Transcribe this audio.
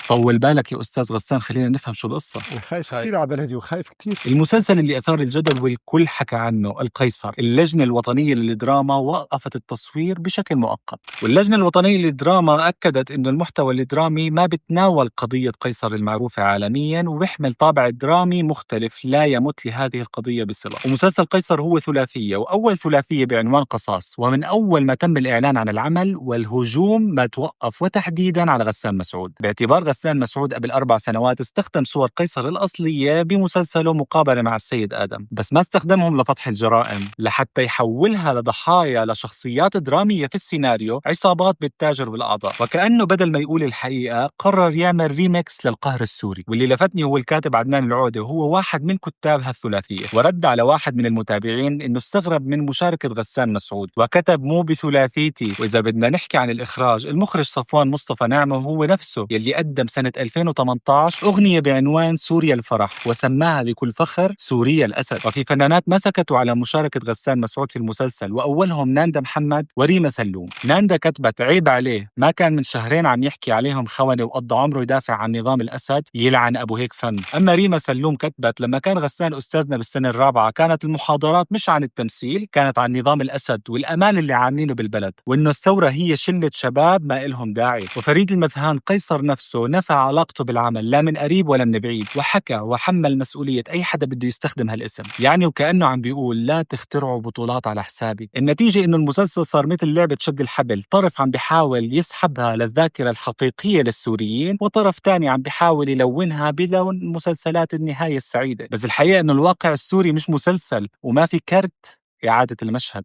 طول بالك يا أستاذ غسان، خلينا نفهم شو القصة. خايف هاي كتير على بلدي وخايف كتير. المسلسل اللي أثار الجدل والكل حكى عنه القيصر، اللجنة الوطنية للدراما وقفت التصوير بشكل مؤقت، واللجنة الوطنية للدراما أكدت إنه المحتوى الدرامي ما بتناول قضية قيصر المعروفة عالميا وبيحمل طابع درامي مختلف لا يمت لهذه القضية بصلة. ومسلسل قيصر هو ثلاثية، وأول ثلاثية بعنوان قصاص، ومن أول ما تم الإعلان عن العمل والهجوم ما توقف، وتحديدا على غسان مسعود، باعتبار غسان مسعود قبل 4 سنوات استخدم صور قيصر الأصلية بمسلسله مقابلة مع السيد آدم، بس ما استخدمهم لفتح الجرائم، لحتى يحولها لضحايا لشخصيات درامية في السيناريو، عصابات بتتاجر بالأعضاء. وكأنه بدل ما يقول الحقيقة قرر يعمل ريميكس للقهر السوري. واللي لفتني هو الكاتب عدنان العودة، وهو واحد من كتاب هالثلاثية، ورد على واحد من المتابعين إنه استغرب من مشاركة غسان مسعود وكتب مو بثلاثيتي. وإذا بدنا نحكي عن الإخراج، المخرج صفوان مصطفى نعمة هو نفسه يلي قدم سنة 2018 أغنية بعنوان سوريا الفرح، وسماها بكل فخر سوريا الأسد. وفي فنانات ما سكتوا على مشاركة غسان مسعود في المسلسل، وأولهم ناندا محمد وريما سلوم. ناندا كتبت عيب عليه، ما كان من شهرين عم يحكي عليهم خونة وقضى عمره يدافع عن نظام الأسد، يلعن أبو هيك فن. أما ريما سلوم كتبت لما كان غسان أستاذنا بالسنة الرابعة كانت المحاضرات مش عن التمثيل، كانت عن نظام الأسد والأمان اللي عاملينه بالبلد، وإنه الثورة هي شلة شباب ما إلهم داعي. وفريد المذهان قيصر نفسه نفى علاقته بالعمل لا من قريب ولا من بعيد، وحكى وحمل مسؤولية أي حدا بده يستخدم هالاسم، يعني وكأنه عم بيقول لا تخترعوا بطولات على حسابي. النتيجة إنه المسلسل صار مثل لعبة شد الحبل، طرف عم بيحاول يسحبها للذاكرة الحقيقية للسوريين، وطرف تاني عم بيحاول يلونها بلون مسلسلات النهاية السعيدة. بس الحقيقة إنه الواقع السوري مش مسلسل، وما في كرت إعادة المشهد.